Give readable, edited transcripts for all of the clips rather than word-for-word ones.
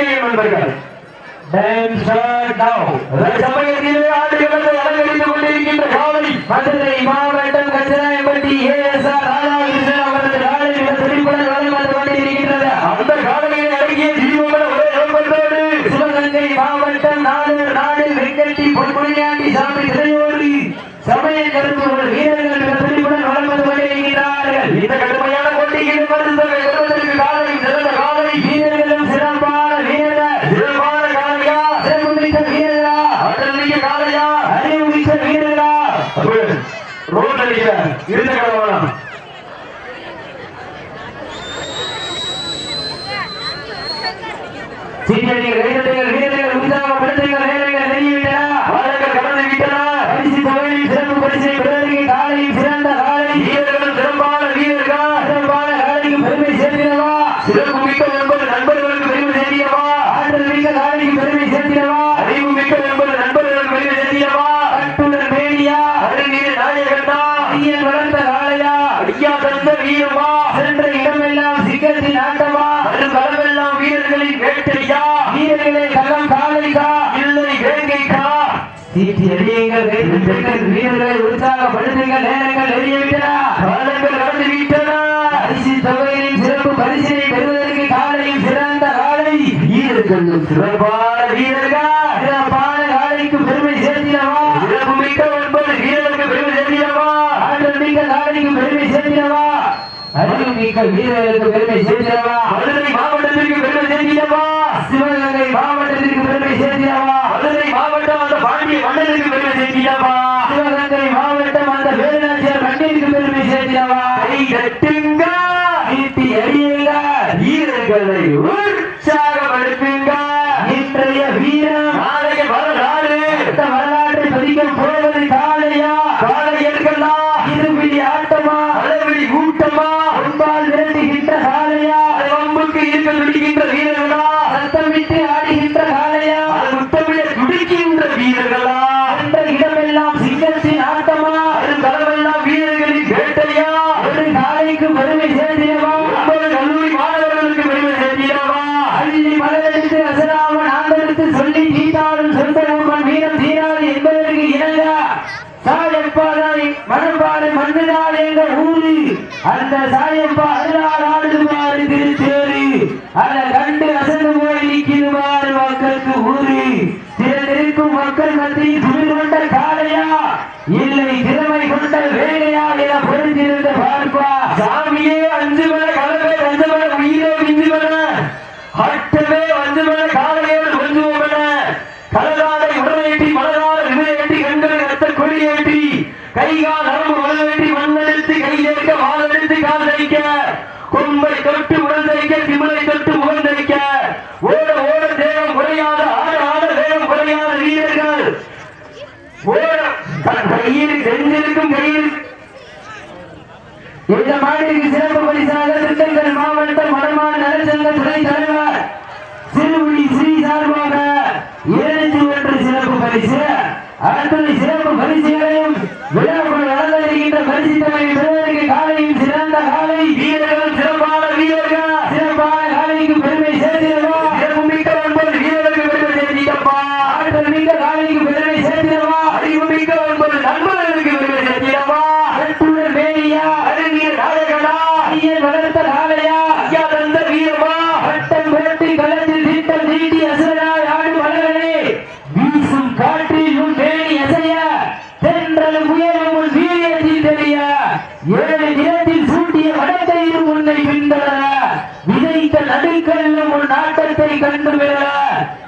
நண்பர்கள். சமயத்திலே ஆடுகளத்தை அலங்கரித்துக் கொண்டிருக்கின்ற காவலி மதுரை மாவட்டம் கச்சராயப்பட்டி ஏஎஸ்ஆர் ராதாகிருஷ்ணன் அவரது காலையில் திரைப்படம் வளம் வந்து கொண்டிருக்கின்றது. அந்த காலையில் அடங்கிய ஜீவங்கள ஒரே நோக்கத்தோடு சிவகங்கை மாவட்டம் நாடு வெங்கட்டி பொன்முனியாண்டி சாமி திரையோடு சமய கருத்து வீரர்கள் திரைப்படம் வளம் வந்து கொண்டிருக்கிறார்கள். இந்த கடுமையான போட்டியில் பரிசுகளை பெறுவதற்கு காலை சிறந்த காலை வீரர்களும் சிறப்பான வீரர்கள் சிறப்பான காலையா சிறப்புமிக்க வீரர்களா அடல்மிக்க காலையா அறிவுமிக்க வீரர்களா ரோட் அடிக்கிற இருந்த கலவரம் சீனியர்கள் வீரர்கள் உற்சாகப்படுத்துங்கள் நேரங்கள் நெறிவிட்டன வாழங்கள் கடந்து விட்டன. பரிசு தொகையில் சிறப்பு பரிசை பெறுவதற்கு காலையில் சிறந்த காலை வீரர்களும் சிறப்பான வீரர்கள் சிறப்பான காலைக்கு பெருமை சேர்க்கிறவா சிறப்பு மிக்க என்பது நண்பர்களுக்கு பெருமை சேர்க்கிறவா ஆற்றல் மிக்க காலைக்கு பெருமை சேர்க்கிறவா அறிவு மிக்க என்பது நண்பர்களுக்கு பெருமை சேர்க்கிறவா கட்டுடன் மேடியா அருகில் நாயகண்டா ஐயன் வளர்ந்த காலையா ஐயா தந்த வீரமா சென்ற இடமெல்லாம் சிங்கத்தின் ஆட்டமா வரும் களமெல்லாம் வீரர்களின் வேட்டையா வீரர்களே களம் காலைக்கா இல்லை வேங்கைக்கா சீட்டி எறியுங்கள் வீரர்களை உற்சாகப்படுத்துங்கள் நேரங்கள் எறியவிட்டன காலங்கள் கடந்து விட்டன. பரிசு தொகையின் சிறப்பு பரிசினை பெறுவதற்கு காலையில் சிறந்த காலை வீரர்களும் சிறப்பான வீரர்கள் சிறப்பான காலைக்கு பெருமை சேர்த்தினவா சிறப்பு மிக்க ஒன்பது வீரர்களுக்கு பெருமை சேர்த்தினவா ஆற்றல் மிக்க காலைக்கு பெருமை சேர்த்தினவா அறிவு மிக்க வீரர்களுக்கு பெருமை சேர்த்தினவா மதுரை மாவட்டத்திற்கு பெருமை சேர்த்தினவா சிவகங்கை மாவட்டத்திற்கு பெருமை சேர்த்தினவா மதுரை மாவட்டம் அந்த பாண்டிய மன்னருக்கு பெருமை சேர்த்தினவா சிவகங்கை மாவட்டம் அந்த வேலுநாச்சியார் மண்ணிற்கு பெருமை சேர்த்தினவா கை தட்டுங்க நீட்டி எறியுங்க வீரர்களை உற்சாகப்படுத்துங்க. இன்றைய வீரம் நாளைய வரலாறு வரலாற்றை பதிக்கும் போவது காலையா காலையர்களா இருபிடி ஆட்டமா அளவிடி ஊட்டமா ஒன்பால் விரட்டுகின்ற காலையா வம்புக்கு இருக்க துடிக்கின்ற வீரர்களா சத்தமிட்டு ஆடுகின்ற காலையா முத்தமிழ துடிக்கின்ற வீரர்களா என்ற இடமெல்லாம் சிங்கத்தின் ஆட்டமா வரும் களமெல்லாம் வீரர்களின் வேட்டையா ஒரு காலைக்கு பெருமை சேர்த்தினவா ஒன்பது கல்லூரி மாணவர்களுக்கு பெருமை சேர்த்தினவா அள்ளி மலரெடுத்து அசராமன் ஆண்டெடுத்து சொல்லி தீட்டாலும் சொந்த ஊர்வன் வீரம் தீராது என்பதற்கு இணங்க சாயப்பாறை மணப்பாறை மண்ணுநாள் என்ற ஊரு அந்த சாயப்பா அருளால் ஆடுதுமாறு திருச்சேரி அதை கண்டு அசந்து போய் நிற்குமாறு மக்களுக்கு ஊரு திறந்திருக்கும் மக்கள் மத்தியில் துணி கொண்ட காலையா இல்லை திறமை கொண்ட வேலையா என பொருந்திருந்த பார்ப்பா சாமியே அஞ்சு மணி கலவை அஞ்சு மணி உயிரே விஞ்சு மணி அட்டமே அஞ்சு மணி காலையோடு கொஞ்சம் கலகாலை உடனேற்றி மலரால விதையேற்றி கண்களை ரத்த கொடியேற்றி கைகால் நரம்பு உடனேற்றி மண்ணெடுத்து கையேற்க வாழெடுத்து கால் தைக்க கொம்பை தொட்டு உடல் தைக்க திமிலை தொட்டு முகம் தைக்க ஓட ஓட தேகம் குறையாத ஆட ஆட வேகம் குறையாத வீரர்கள் ஓட கையில் செஞ்சிருக்கும் கையில் இந்த மாநிலத்திற்கு சிறப்பு பரிசாக திண்டுக்கல் மாவட்டம் வடமான நலச்சங்க துணை தலைவர் சிறுகுடி ஸ்ரீ சார்பாக 7 சிறப்பு பரிசு அத்துணை சிறப்பு பரிசுகளையும் விழாக்குள் வளர்ந்திருக்கின்ற பரிசு தொகை பெறுவதற்கு காலையில் சிறந்த காலை வீரர்கள் சிறப்பான வீரர்கள் சிறப்பான காலைக்கு பெருமை சேர்த்திடவா சிறப்பு மிக்க 9 வீரர்களுக்கு பெருமை சேர்த்திடப்பா ஆற்றல் மிக்க காலைக்கு பெருமை சேர்த்திடவா அறிவு மிக்க 9 நண்பர்களுக்கு பெருமை சேர்த்திடவா கட்டுடன் மேலியா அருகில் நாயகனா ஐயன் வளர்த்த காலையா ஐயா தந்த வீரமா வட்டம் புரட்டி களத்தில் திட்டம் தீட்டி அசுரனாய் ஆடும் மலர்களே வீசும் காற்றில் உன் மேனி அசைய தென்றலும் புயலும் உன் வீரியத்தில் தெரிய 7 நிலத்தில் சூட்டிய வடத்தையும் உன்னை பின்தொடர விதைத்த நடுக்கல்லும் உன் நாட்டத்தை கண்டு பெற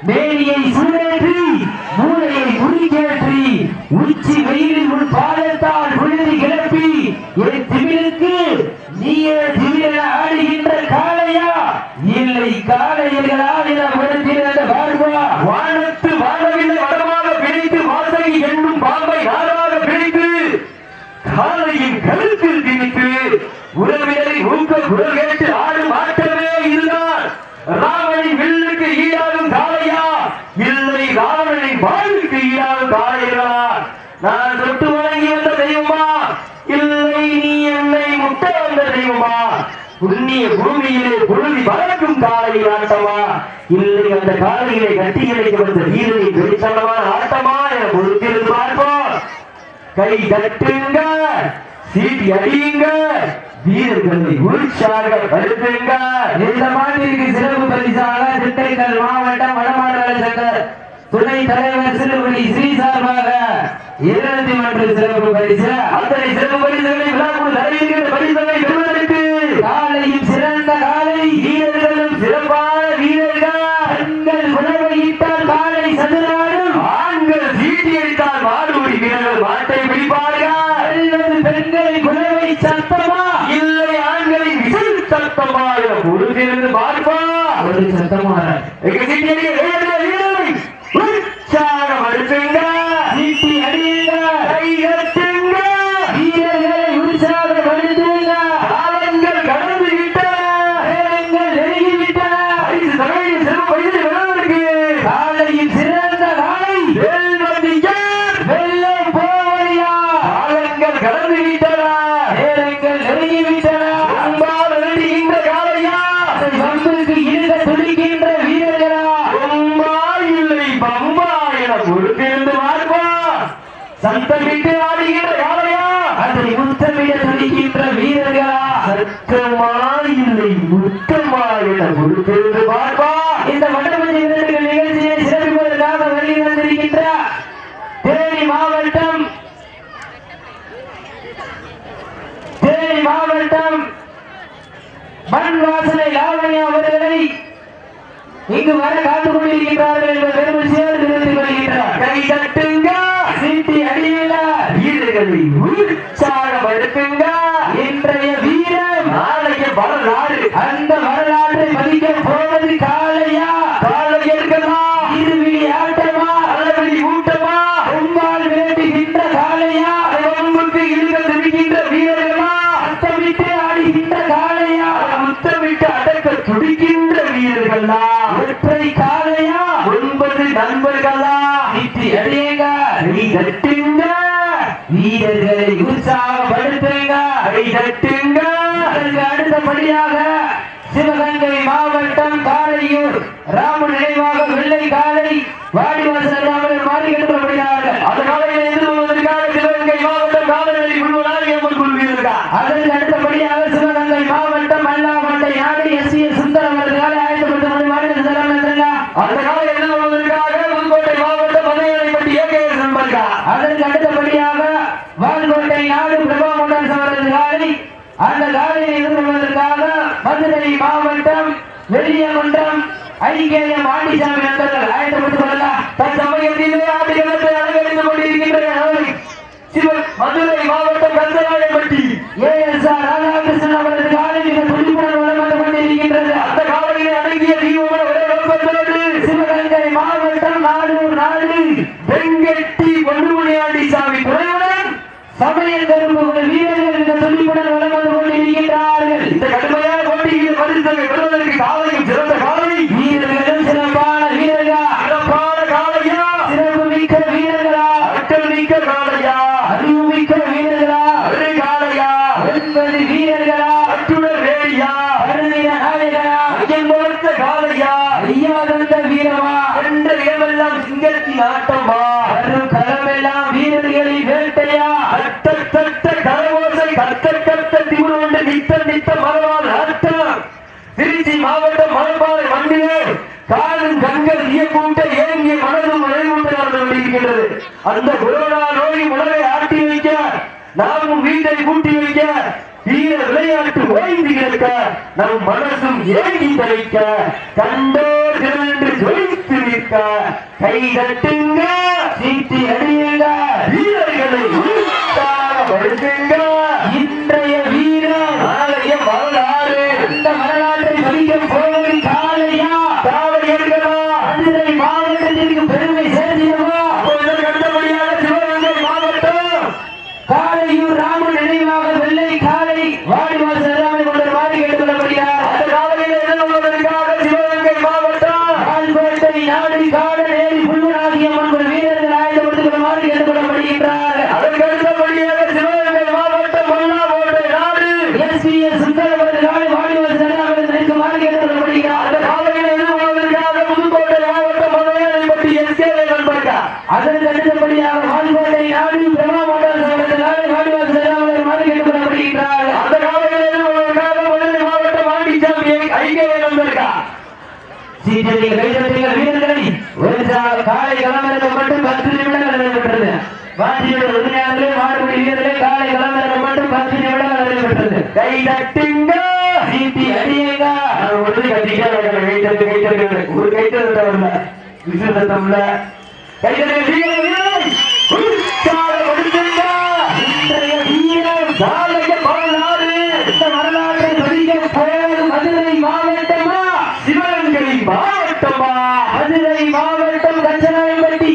மேனியை சூடேற்றி மூளையை குறிக்கேற்றி உச்சி வெயிலில் உன் பாதத்தால் புழுதி கிளப்பி என் திமிருக்கு நீயே திமிர ஆடுகின்ற காலையா இல்லை காலையர்களால் என படுத்திருந்த பார்வா வானத்து வானவில்லை வடமாக பிடித்து வாசகி என்னும் பாம்பை நாராக பிடித்து காலையின் கழுத்தில் திணித்து உறவினரை ஊக்க குரல் கேட்டு ஆடும் ஆட்டமே இதுதான் ராவணின் வில்லுக்கு ஈடாகும் காலையா இல்லை ராவணின் வாழ்வுக்கு ஈடாகும் காலையா நான் தொட்டு வணங்கி வந்த தெய்வமா இல்லை நீ என்னை முட்ட வந்த தெய்வமா புண்ணிய பூமியிலே புழுதி பறக்கும் காலை ஆட்டமா இல்லை அந்த காலையிலே கட்டி இணைக்கப்பட்ட வீரரின் வெளிச்சமான ஆட்டமா என பொறுத்திருந்து பார்ப்போம். கை தட்டுங்க, சீட்டி அடியுங்க, வீரர்களை உற்சாகப்படுத்துங்க. இந்த மாட்டிற்கு சிறப்பு பரிசாக திண்டுக்கல் மாவட்டம் வடமாநில சங்க துணை தலைவர் சிறுபடி ஸ்ரீ சார்பாக 203 சிறப்பு பரிசு. அத்தனை சிறப்பு பரிசுகளை விழாக்குழு தலைவர்கள் பரிசுகளை பெறுவதற்கு காலையும் சிறந்த காலை, வீரர்களும் சிறப்பான வீரர்கள். பெண்கள் குலவையிட்டால் காலை சதுராடும், ஆண்கள் சீட்டி அடித்தால் மாடுபடி வீரர்கள் மாட்டை பிடிப்பார்கள். பெண்களை குலவை சத்தமா இல்லை ஆண்களின் விசில் சத்தமா என பொறுத்திருந்து பார்ப்பா. ஒரு சத்தமான சீட்டி அடிக்க உற்சாகப்படுத்துங்க, சீட்டி அடியுங்க, கை தட்டுங்க, வீரர்களை உற்சாகப்படுத்துங்க. காலங்கள் கடந்து விட்டன, நேரங்கள் நெருங்கி விட்டன. தமிழின் சிறப்பு பரிசு பெறுவதற்கு காலையில் சிறந்த காலை வெல்ல போவதியா. காலங்கள் கடந்து விட்டன, நேரங்கள் நெருங்கி விட்டன. அன்பால் எழுதுகின்ற காலையா, பம்புக்கு இருந்த துடிக்கின்ற வீரர்களா, பொறுத்திருந்து பார்ப்பா. சத்தமிட்டு ஆடுகின்ற காலையா, அதை முத்தமிட துடிக்கின்ற வீரர்களா, சத்தமா இல்லை முத்தமா என பொறுத்திருந்து பார்ப்பா. இந்த வட்டமஞ்சி வீரர்கள் நிகழ்ச்சியை சிறப்பிப்பதற்காக வருகை வந்திருக்கின்ற தேனி மாவட்டம் மண் வாசனை லாவண்யா அவர்களை இங்கு வர காத்துக் கொண்டிருக்கிறார்கள் என்ற பெருமை சேர்ந்து நிறுத்திக் கொள்கின்றார். கை தட்டுங்க, சீட்டி அடியுங்க, வீரர்களை உற்சாகப்படுத்துங்க. இன்றைய வீரம் நாளைய வரலாறு, அந்த வரலாற்றை மதிக்க போவது காலையா, காலை எடுக்கமா, இருவிழி ஆட்டமா, அளவெளி ஊட்டமா, உம்மால் வேண்டுகின்ற காலையா, ஒன்புக்கு இழுக்க துடிக்கின்ற வீரர்களா, அத்தமிட்டு ஆடுகின்ற காலையா, முத்தமிட்டு அடக்க துடிக்கின்ற வீரர்களா, ஒற்றை காலையா, 9 நண்பர்களா, சீட்டி அடியுங்க, கை தட்டுங்க, வீரர்களை உற்சாகப்படுத்துங்க, கை தட்டுங்க. அதற்கு அடுத்தபடியாக சிவகங்கை மாவட்டம் காரையூர் ராம நினைவாக வெள்ளை காலை வாடிவாசல் ராமர் மாறி கட்டுப்படுகிறார்கள். அந்த காலையை எதிர்கொள்வதற்காக சிவகங்கை மாவட்டம் காவல்நிலை குழுவினர் ஏற்பல் கொள்வீர்கள். அதற்கு அடுத்தபடியாக சிவகங்கை மாவட்டம் அல்லாமட்டை நாடு எஸ் சுந்தரம் அவர்கள் ஆயத்தப்படுத்த மாநில செல்ல அந்த காலை எதிர்கொள்வதற்காக புதுக்கோட்டை மாவட்டம் மதுரைப்பட்டி ஏகேஎஸ் நண்பர்கள். அதற்கு அடுத்தபடியாக வால்கோட்டை நாடு பிரபா மோட்டார்ஸ் அவரது காலை, அந்த காலையை எதிர்கொள்வதற்காக மதுரை மாவட்டம் வெளியகுன்றம் ஐகேஎம் ஆண்டிசாமி நண்பர்கள் ஆயத்தப்பட்டுக் கொள்ளலாம். தற்சமயத்திலே ஆட்டுகளத்தை அலங்கரித்துக் கொண்டிருக்கின்ற மதுரை மாவட்டம் கந்தராயப்பட்டி ஏஎஸ்ஆர் ராதாகிருஷ்ணன் அவரது காலை மிக துடிப்புடன் வளம் வந்து கொண்டிருக்கின்றது. அந்த காலையை அடங்கிய தீவிர ஒரே நோக்கத்தோடு சிவகங்கை மாவட்டம் நாடூர் நாடு வெங்கட்டி பொன்னுமணியாண்டி சாமி துறையுடன் சமயம் கரும்பு வீரர்கள் இந்த துடிப்புடன் வளம் வந்து கொண்டிருக்கின்றார்கள். இந்த கடுமையான போட்டியில் பரிசுகளை பெறுவதற்கு காலையும் சிறந்த காலை, வீரர்களும் சிறப்பான வீரர்கள், சிறப்பான காலையா, சிறப்பு மிக்க வீரர்களா, அட்டல் மிக்க காலையா, அறிவு மிக்க வீரர்களா, ஒரு காலையா, 9 வீரர்களா, அட்டுடர் வேடியா, அருணிய நாயகனா, ஐயன் முகத்த காலையா, ஐயா தந்த வீரமா, என்ற இடமெல்லாம் சிங்கத்தின் ஆட்டமா, வரும் களமெல்லாம் வீரர்களின் வேட்டையா, தட்ட கரவோசை கத்த திமுருண்டு நித்த மரவால் அர்த்தம். திருச்சி மாவட்டம் மலர்பாறை மண்ணிலே காலும் கண்கள் இயக்கூட்ட ஏங்கிய மனதும் விளைவுண்டு நடந்து கொண்டிருக்கின்றது. அந்த கொரோனா நோய் உலகை ஆட்டி வைக்க, நாமும் வீட்டை கூட்டி வைக்க, வீர விளையாட்டு ஓய்ந்து கிடக்க, நம் மனசும் ஏங்கி தவிக்க, கண்டோர் திரண்டு ஜொலித்து நிற்க, கை தட்டுங்க, சீட்டி அடியுங்க, வீரர்களை உற்சாகப்படுத்துங்க. இன்றைய வீரம் நாளைய வரலாறு, அந்த வரலாற்றை மதிக்க போவது காலையா, காலை எடுக்கவா, மதுரை மாவட்டத்திற்கு பெருமை சேர்த்திடவா. அடுத்தபடியாக சிவகங்கை மாவட்டம் காரையூர் ராம நினைவாக வெள்ளை காலை வாடிவாசல் ராமன் கொண்ட மாறி கேட்டுக்கொள்ளப்படுகிறார். அந்த காலையில் எதிர்கொள்வதற்காக சிவகங்கை மாவட்டம் ஆல்பேட்டை நாடு காடு நேரி புல்வனாகிய மன்ற வீரர்கள் ஆயத்தப்படுத்திக் மாறி கேட்டுக்கொள்ளப்படுகின்றார்கள். அதற்கு அடுத்தபடியாக சிவகங்கை மாவட்டம் மல்லாவோட்டை நாடு எஸ் சுந்தரவரது நாடு வாடிவாசல் ராமன் நினைத்து மாறி கேட்டுக்கொள்ளப்படுகிறார். அந்த காலையில் எதிர்கொள்வதற்காக புதுக்கோட்டை வீரர்களை காலை களமிறக்கப்பட்டு 10 நிமிடங்கள் நடைபெற்றது. வாஞ்சியோட உரிமையாளர்களே மாடுபிடி வீரர்களே காலை களமிறக்கப்பட்டு 10 நிமிடங்கள் நடைபெற்றது. கை தட்டுங்க சீட்டி அடியுங்க. ஒரு கைத்தட்டு ஒரு கைத்தட்டு விசுவத்தம்ல கைத்தட்டு வரலாற்றை படிக்க போகும் மதுரை மாவட்டமா சிவகங்கை மாவட்டமா? மதுரை மாவட்டம் கஞ்சனாயம்பட்டி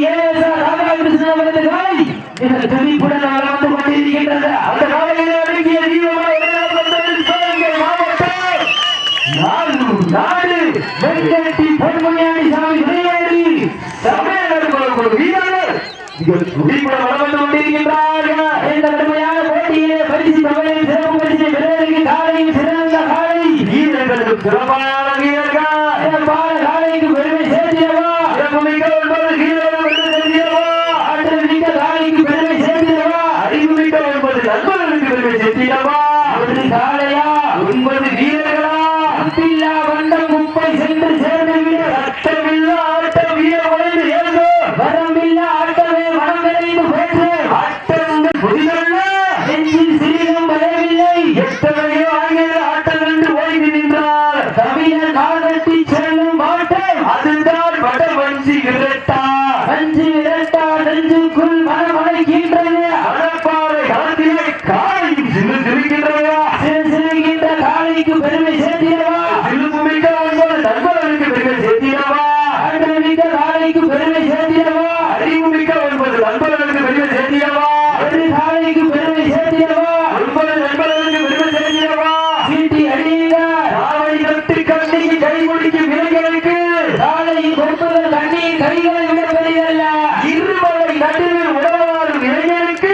ராதாகிருஷ்ணன் அவரது காலை மிக துடிப்புடன் வந்து கொண்டிருக்கின்றது. அந்த காலையில் அடங்கிய சிவகங்கை மாவட்டம் நாடு வெங்கட்டி பொன்முனியாண்டி சாமி விளையாடி தமிழர்கள் வீரர்கள் துடிப்புடன் வளர்ந்து கொண்டிருக்கின்றார்கள். இந்த கடுமையான போட்டியிலே பரிசு தொகையை சிறப்பு பரிசை பெறுவதற்கு காலையில் சிறந்த காலை வீரர்களுக்கு சிறப்பான வீரர்கள் சிறப்பான காலைக்கு பெருமை சேர்த்திடவா? சிறப்புமிக்க 9 வீரர்கள் பெருமை சேர்த்திடவா? ஆற்றல் மிக்க காலைக்கு பெருமை சேர்த்திடவா? அறிவுமிக்க 9 நண்பர்களுக்கு பெருமை சேர்த்திடவா? ஒரு காலையா 9 வீரர்களா? அப்பில்லா வண்டம் குப்பை சென்று சேர்ந்து விட ரத்தமில்லா ஆட்டம் வீர உழைந்து ஏதோ வரமில்லா ஆட்டமே மனம் நிறைந்து பெற்று ஆட்டங்கள் புதிதல்ல நெஞ்சில் சிறிதும் பயமில்லை. எத்தனையோ ஆங்கில ஆட்டம் என்று ஓய்ந்து நின்றார் தமிழர் காலத்தி செல்லும் மாட்டம் அதுதான் வட வஞ்சி விரட்டா. வஞ்சி விரட்டா நெஞ்சுக்குள் மனமடைக்கின்றது. அடப்பாறை களத்திலே காலையும் சிறுகின்றதா? சிறுகின்ற காலைக்கு பெருமை சேர்த்திடவா? சிறுமிக்க 9 நண்பர்களுக்கு பெருமை சேர்த்திடவா? ஆற்றமிக்க காலைக்கு பெருமை சேர்த்திடவா? அறிவுமிக்க 9 நண்பர்களுக்கு பெருமை சேர்த்திடவா? ஒரு காலைக்கு பெருமை சேர்த்திடவா? 9 நண்பர்களுக்கு பெருமை சேர்த்திடவா? சீட்டி அடியுங்க. காலை கட்டு கண்ணிக்கு கை முடிக்கும் இளைஞர்களுக்கு காலையில் கொடுப்பதல் கண்ணியின் கைகளை விட பெரியதல்ல. இருமலை நடுவில் உடவாடும் இளைஞருக்கு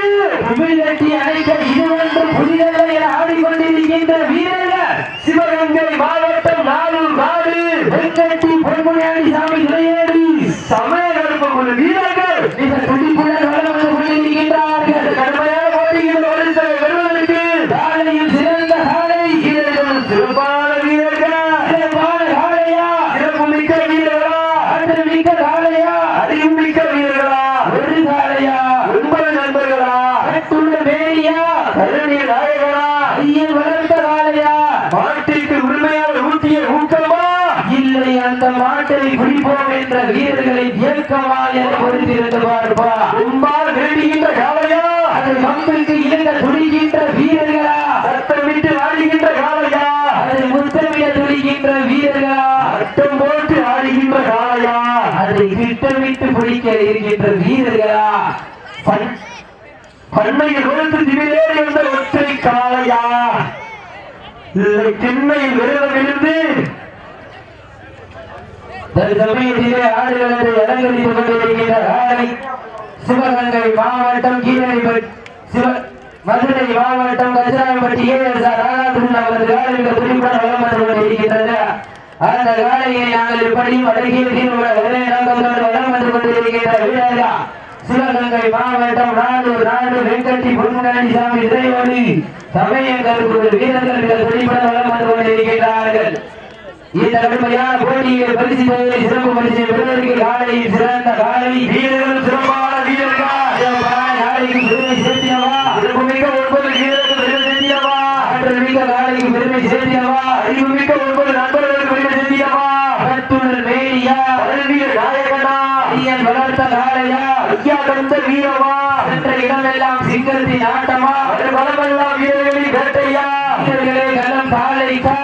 உமிழட்டி அணைக்க இதுவென்று புதிதல்ல என ஆடிக்கொண்டிருக்கின்ற வீரர்கள் சிவகங்கை மாவட்டம் நாடு வெங்கட்டி பொன்முனியாண்டி சாமி விளையாடி சமயகற்ப குழு வீரர்கள் மிக துடிப்புடன் வளம் வந்து கொண்டிருக்கின்றார்கள். கடுமையான போட்டியில் வருவதற்கு காலையில் சிறந்த காலை வீரர்கள் சிறப்பான வீரர்கள் சிறப்பான காலையா? சிறப்பு மிக்க வீரர்களா? ஆற்றல் மிக்க காலையா? அறிவு மிக்க வீரர்களா? ஒரு காலையா? 9 நண்பர்களா? கட்டுள்ள வேலியா? கருணை நாயகனா? ஐயன் வளர்த்த காலையா? மாட்டிற்கு உரிமையால் ஊட்டிய ஊக்கமா? இல்லை அந்த மாட்டை பிடிப்போம் என்ற வீரர்களின் இயக்கமா என பொறுத்திருந்து பார்ப்பா. உம்பால் வேண்டுகின்ற காலையா? அது கம்பிற்கு இழந்த துடிக்கின்ற வீரர்களா? சத்தமிட்டு ஆடுகின்ற காலையா? அதை முத்தமிட துடிக்கின்ற வீரர்களா? அட்டம் போட்டு ஆடுகின்ற காலையா? அதை திட்டமிட்டு பிடிக்க இருக்கின்ற வீரர்களா? பண்மையில் கொடுத்து திமிரேறி வந்த ஒற்றை காலையா? இல்லை திண்மையில் விரதமிருந்து தற்சமயத்திலே ஆடுகளத்தை அலங்கரித்துக் கொண்டிருக்கின்ற காலை சிவகங்கை மாவட்டம் மதுரை மாவட்டம் கஞ்சனாயம்பட்டி ராதாகிருஷ்ணன் அவரது காலையில் குறிப்பிட்ட வளம் வந்து கொண்டிருக்கின்றது. அந்த காலையை நாங்கள் இப்படியும் அழகிய வளம் வந்து கொண்டிருக்கின்ற வீரர்களா சிவகங்கை மாவட்டம் நாடு வெங்கட்டி பொன்முனியாண்டி சாமி இறைவனி சமயங்கள் வீரர்கள் குறிப்பிட்ட வளம் வந்து கொண்டிருக்கின்றார்கள். இந்த கடுமையான போட்டியை பரிசு சிறப்பு பரிசை பெறுவதற்கு காலையில் சிறந்த காலை வீரர்கள் சிறப்பான வீரர்கள் காலைக்கு பெருமை சேர்த்தியவா? சிறப்புமிக்க 9 வீரர்கள் பெருமை சேர்த்தியவா? ஆற்றல் மிக்க காலைக்கு பெருமை சேர்த்தியவா? அறிவுமிக்க 9 நண்பர்களுக்கு பெருமை சேர்த்தியவா? கட்டுணர் மேரியா? கல்வியர் நாயகனா? ஐயன் வளர்த்த காலையா? ஐயா தந்த வீரமா? சென்ற இடமெல்லாம் சிங்கத்தின் ஆட்டமா? பலமெல்லாம் வீரர்களின் வேட்டையா? வீரர்களே கலம் காலைக்கா?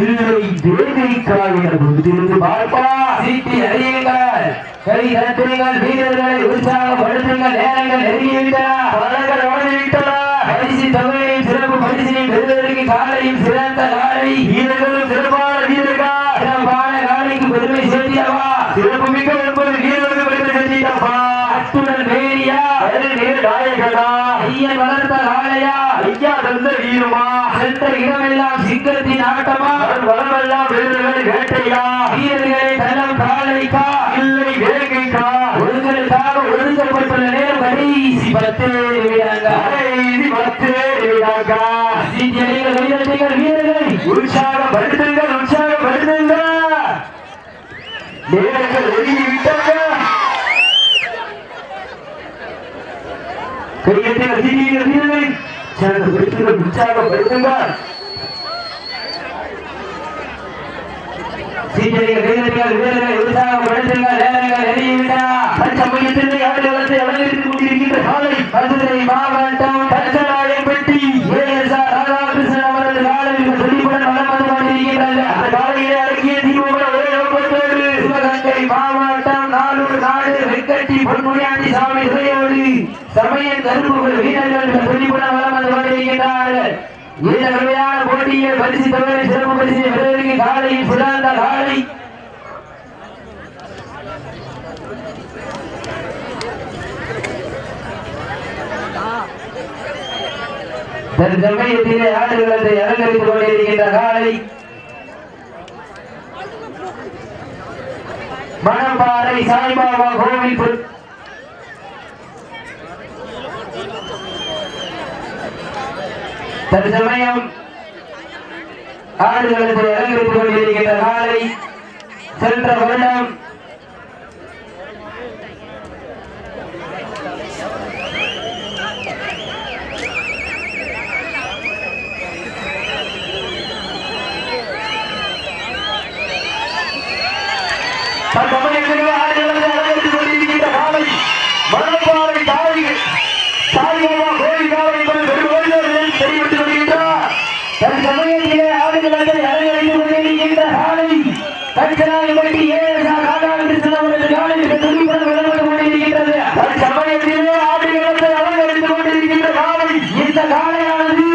இல்லை தேவிக்கா என புரிந்து பார்ப்பா. சீட்டி அறியுங்கள், கை தட்டுங்கள், வீரர்களை உற்சாகப்படுத்துங்கள். நேரங்கள் நெருங்கிவிட்டன, பலங்கள் வளர்ந்துவிட்டன. பரிசு தொகையை சிறப்பு பரிசினை பெறுவதற்கு காலையும் சிறந்த காலை வீரர்களும் சிறப்பான வீரர்கள் சிறப்பான காலைக்கு பெருமை சேர்த்தியவா? சிறப்பு மிக்க 9 வீரர்களுக்கு பெருமை சேர்த்தியப்பா. அத்துடன் வேரியா? நாயகனா? ஐயன் வளர்த்த காலையா? ஐயா தந்த வீரமா? சென்ற இடமெல்லாம் சிங்கத்தின் ஆட்டமா? வளமெல்லாம் வீரர்களை வேட்டையா? வீரர்களை தலம் காலைக்கா? இல்லை வேகைக்கா? ஒருங்களுக்காக ஒதுக்கப்பட்டுள்ள நேரம் கடைசி 10 நிமிடங்கள். வீரர்களை உற்சாகப்படுத்துங்கள். நேரங்கள் ஒதுங்கி விட்டாங்க. கையெழுத்தில் அதிக வீரர்களை சிறந்த விருதுகள் உற்சாகப்படுத்துங்கள். சீட்டடிகள் கைதடிகள் வீரர்களை உற்சாகப்படுத்துங்கள். நேரங்கள் நெருங்கிவிட்டன. தற்சமயத்தில் ஆடுகளத்தை அலங்கரித்துக் கொண்டிருக்கின்ற காலை மதுரை மாவட்டம் தச்சநாயம்பட்டி ஏஎஸ்ஆர் ராதாகிருஷ்ணன் அவரது காலையில் சொல்லிப்புடன் வளம் வந்து கொண்டிருக்கின்றது. அந்த காலையிலே அடக்கிய தீபோட ஒரே நோக்கத்தோடு சிவகங்கை மாவட்டம் நாளூர் நாடு வெங்கட்டி பொன்முடியாண்டி சாமி துறையோடு சமய கருப்புகள் வீரர்கள் சொல்லிப்புடன் வளம் வந்து கொண்டிருக்கின்றார்கள். இந்த கடுமையான போட்டியை பரிசு தொகை சிறப்பு பரிசு பெறுவதற்கு காலையில் சிறந்த காலை சமயத்திலே ஆடுகளத்தை அலங்கரித்துக் கொண்டிருக்கின்ற காலை மணப்பாறை சாய்பாபா கோவில் தற்சமயம் ஆடுகளத்தை அலங்கரித்துக் கொண்டிருக்கின்ற காலை சென்ற வருடம் அலங்கரித்துக் கொண்டிருக்கின்ற காலை மணப்பாறை சாய்பாபா கோவில் காலை தெரிவித்துக் கொள்கின்றார். சமயத்திலே ஆடுகளத்தை அலங்கரித்துக் கொண்டிருக்கின்ற காலை தச்சநாயம்பட்டி ஏஎஸ்ஆர் ராதாகிருஷ்ணன் அவரது காலையில் துணிப்புடன் விளம்பரம் கொண்டிருக்கின்றது. சமயத்திலே ஆடுகளத்தை அலங்கரித்துக் கொண்டிருக்கின்ற காலை இந்த காலையானது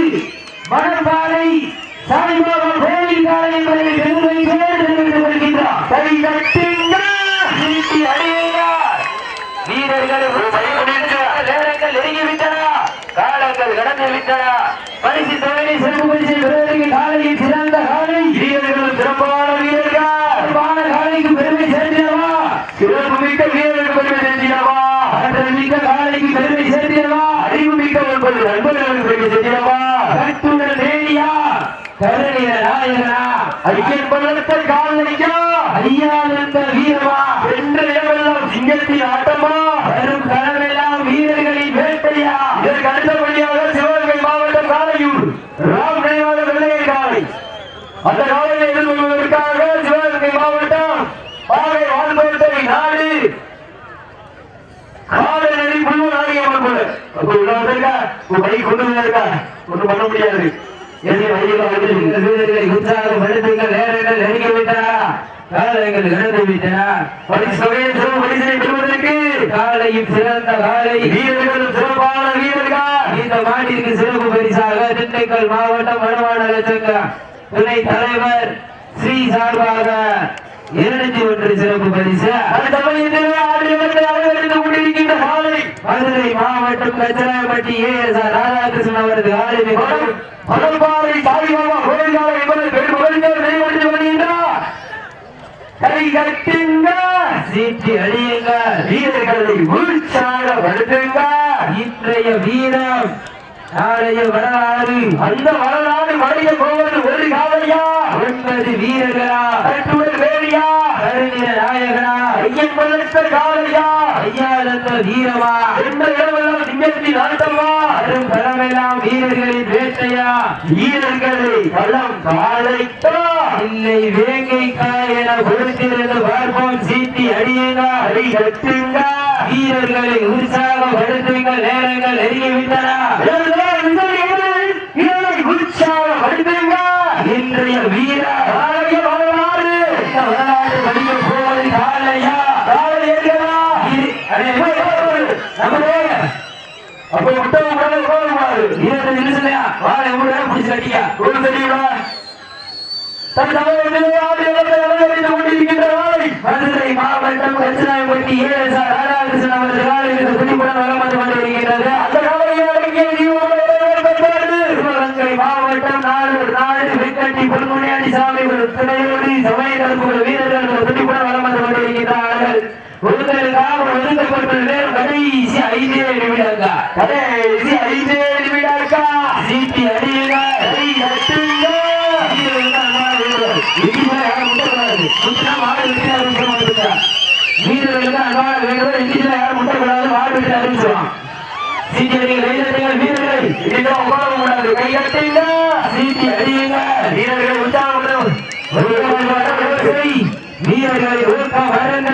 மணப்பாறை சாய்பாபா கோவில் காலை என்பதை பெருமை தெரிவித்துக் கொள்கின்றார். வீரர்கள் நேரங்கள் நெருங்கிவிட்டன. காலங்கள் கடந்து விட்டன. பரிசு தொகையை சிறப்பு பரிசை பெறுவதற்கு காலையில் சிறந்த காலை வீரர்கள் சிறப்பான வீரர்கள் சிறப்பான காலைக்கு பெருமை சேர்த்திடவா? சிறப்பு மிக்க வீரர்கள் பெருமை சேர்த்திடவா? ஆற்றல் மிக்க காலைக்கு பெருமை சேர்த்திடவா? அறிவு மிக்க ஒன்பது நண்பர்களுக்கு பெருமை சேர்த்திடவா? கட்டுடல் வேணியா கருணிய நாயகனா ஐயன் பலத்தை காலனிக்கா ஐயானந்த வீரமா என்ற இடமெல்லாம் சிங்கத்தின் ஆட்டமா வரும் களமெல்லாம் வீரர்களின் வேட்டையா. இதற்கு அடுத்தபடியாக சிவகங்கை மாவட்டம் காலையூர் ராம் நினைவாக வெள்ளையை காலை அந்த காலையை எதிர்கொள்வதற்காக சிவகங்கை மாவட்டம் பாவை வாழ்கோட்டை நாடு காலை நெறி முழு நாடியம்மன் போல வழி கொண்டு இருக்கா ஒன்றும் பண்ண முடியாது. வீரர்களை உற்சாகப்படுத்துங்கள். நேரங்கள் நெருங்கிவிட்டன. காலைகள் இழந்து விட்டன. காலையும் சிறந்த காலை வீரர்களும் சிறப்பான வீரர்கள். இந்த மாட்டிற்கு சிறப்பு பரிசாக திண்டுக்கல் மாவட்டம் மணவாள சங்க துணை தலைவர் ஸ்ரீ சார்பாக 201 சிறப்பு பரிசு. கொண்டிருக்கின்ற காலை மதுரை மாவட்டம் தச்சநாயம்பட்டி ஏஎஸ்ஆர் ராதாகிருஷ்ணன் அவரது காலை மணப்பாறை சாய்பாபா கோவில் காலை என்பதை பெருமைப்படுத்தி வருகின்றார். கை கட்டுங்க, சீட்டி அடியுங்க, வீரர்களை உற்சாகப்படுத்துங்க. இன்றைய வீரம் நாளைய வரலாறு. அந்த வரலாறு மறைய போவது ஒரு காலையா 9 வீரர்களா கட்டுடல் வேலியா கருணிய நாயகனா ஐயன் பலத்த காலையா ஐயானந்த வீரமா என்ற இடமெல்லாம் சிங்கத்தின் ஆட்டமா அரும் களமெல்லாம் வீரர்களின் வேட்டையா. வீரர்களை களம் காலைக்கா இல்லை வேங்கைக்கா என கொடுத்திருந்த பார்ப்போம். சீட்டி அடியுங்க, அடி கட்டுங்க, வீரர்களை உற்சாகப்படுத்துங்க. நேரங்கள் நெருங்கிவிட்டன. உற்சாகப்படுத்துங்க. இன்றைய வீர வரலாறு வரலாறு படிக்க போவது காலையா காலை ஏற்கனா அப்ப விட்டவங்க போகக்கூடாது. 20 நிமிஷம்லையா வாழை பிடிச்சு கட்டிக்க ஒரு தெரியுமா மதுரை மாவட்டம் தச்சநாயம்பட்டி ஏஎஸ்ஆர் ராதாகிருஷ்ணன் அவரது காலையில் துணிப்புடன் வளம் வந்து கொண்டிருக்கிறது. அந்த சிவகங்கை மாவட்டம் நாளூர் நாடு வெங்கட்டி பொன்முடியாண்டி சாமி துணையோடு சமய கருப்புகள் வீரர்கள் துணிப்புடன் வளம் வந்து கொண்டிருக்கிறார்கள். உங்களுக்காக ஒதுக்கப்பட்ட நேரம் கடைசி 5 நிமிடங்கா சீட்டி அடியுங்க, கை கட்டுங்க. மாடு வீரர்களுக்கு அன்பான வேண்டுகோள், இந்தியில யாரும் முட்டக்கூடாது, மாறுபட்டு அறிவிச்சுவான். சீட்டி அடிகள் கைதட்டுங்கள் வீரர்களை, இதில் உட்காரவும் கூடாது, கைதட்டுங்க, சீட்டி அடியுங்க, வீரர்களை உற்சாகப்படும் வீரர்களை ஊக்கம் வருங்க.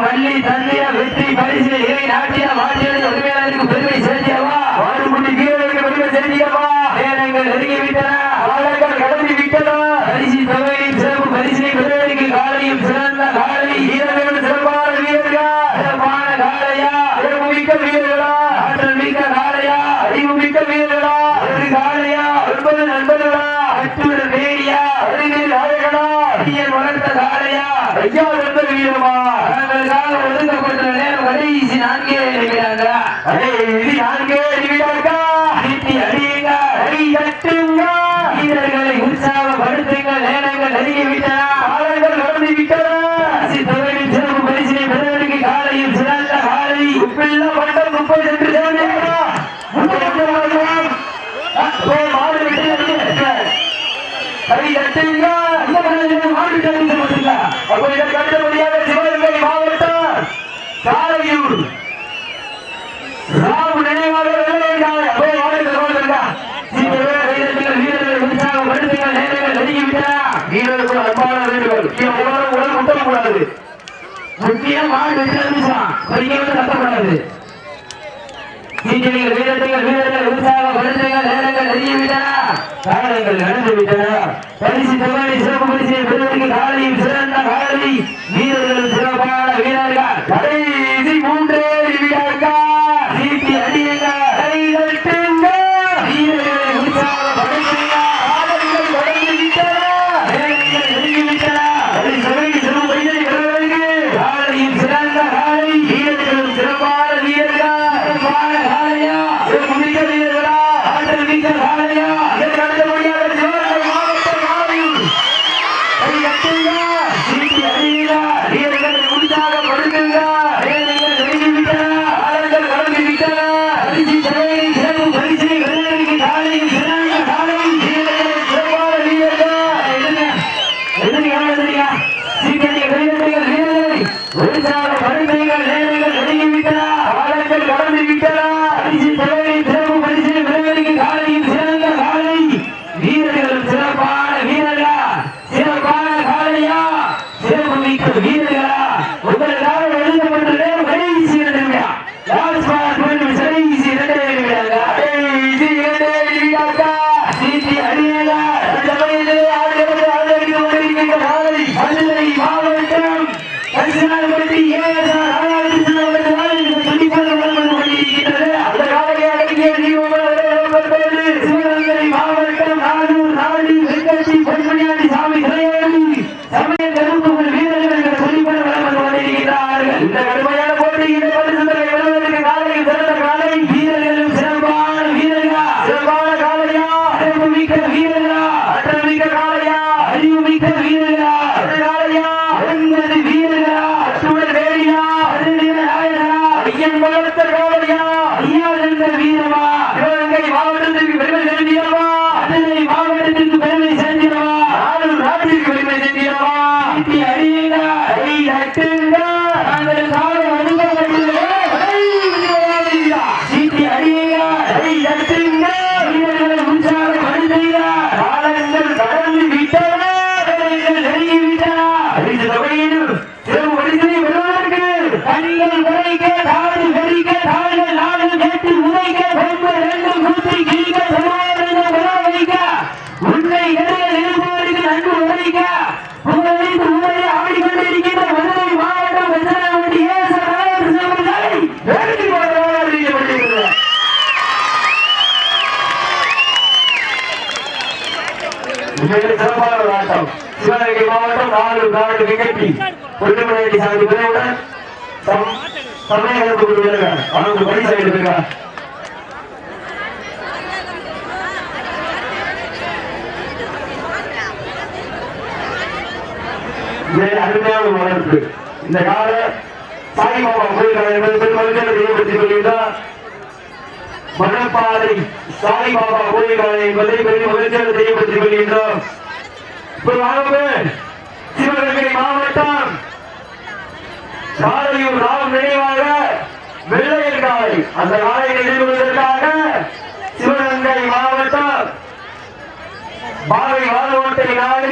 வள்ளி தந்தையா வெற்றி பரிசு இறை நாட்டிய மாற்றியது உரிமையாளருக்கு பெருமை சேர்த்தியவா, வாடுமுடி வீரர்களுக்கு பெருமை சேர்த்தியவா. நேரங்கள் நெருங்கிவிட்டன, காலங்கள் கடந்து விட்டன. பரிசு தொகையின் சிறப்பு பரிசினை பெறுவதற்கு காலையும் சிறந்த காலை, வீரர்கள் சிறப்பான வீரர்கள், சிறப்பான காலையா, சிறப்பு மிக்க வீரர்களா, ஆற்றல் மிக்க காலையா, அறிவு மிக்க வீரர்களா, ஒரு காலையா, 9 நண்பர்களா, அச்சுடன் வேடியா, அறிஞர் அழகனா, ஐயன் வளர்த்த காலையா, ஐயா வளர்த்த வீரமா. தங்களுக்காக ஒதுக்கப்பட்ட நேரம் கடைசி 4 நிமிடங்களா, கடைசி 4 நிமிடங்களா. சீட்டி அடியுங்க, கை தட்டுங்க, வீரர்களை உற்சாகப்படுத்துங்க. நேரங்கள் நெருங்கிவிட்டன, காலங்கள் கடந்து விட்டன. தொகையின் சிறப்பு பரிசினை பெறுவதற்கு காலையில் சிறந்த காலை, உப்பில்லா பண்டம் 30 சென்று சேர்ந்தீங்களா, மாடு விட்டு கை தட்டுங்க. மாடு விட்டு அப்போ இதற்கு அடுத்தபடியாக சிவகங்கை மாவட்டம் காலையூர் ராமு நினைவாக வீரர்களை உற்சாகப்படுத்துங்கள். நேரங்கள் நெருங்கிவிட்டன, வீரர்கள் அன்பான வேண்டுகோள், உடல் முட்டக்கூடாது, முக்கியம் மாடு வெற்றி கட்டக்கூடாது. வீரர்கள் வீரர்கள் உற்சாகப்படுத்துங்கள். நேரங்கள் நெருங்கிவிட்டன, காலங்கள் நடந்து விட்டன. பரிசு தொகை சிறப்பு பரிசை பெறுவதற்கு காலையும் சிறந்த காலை, வீரர்கள் சிறப்பான வீரர்கள், கடைசி 3 நிமிடங்கள். சீட்டி அடியுங்க, கை தட்டுங்க, வீரர்களை உற்சாகப்படுத்துங்க. காலங்கள் கடந்து விட்டன, நேரங்கள் நெருங்கிவிட்டன. சிறப்பு பரிசை பெறுவதற்கு காலையும் சிறந்த காலை, வீரர்களும் சிறப்பான வீரர்கள், சிறப்பான காலையா, சிறப்பு மிக்க வீரர்களா, ஆற்றல் மிக்க காலையா. இதற்கு அடுத்தபடியாக சிவகங்கை மாவட்டம் 4 விக்கெட்டி பொன்னுமலை சாமி பிறவுடன் சமயங்களுக்கு அவனுக்கு பரிசு எடுத்துங்க. அருமையான வளர்ப்பு. இந்த கால சாய்பாபா கோயில்களை செய்யப்பட்டுக் கொள்கிறார். மணப்பாறை சாய்பாபா கோயில்களை என்பதை பெரிய மகிழ்ச்சியாக செய்யப்பட்டுக் கொள்கின்றோம். சிவகங்கை மாவட்டம் ராம் நினைவாக வெள்ளையர் காலை அந்த காலையை எதிர்கொள்வதற்காக சிவகங்கை மாவட்டம் பாவை வாழ்வோட்டை நாடு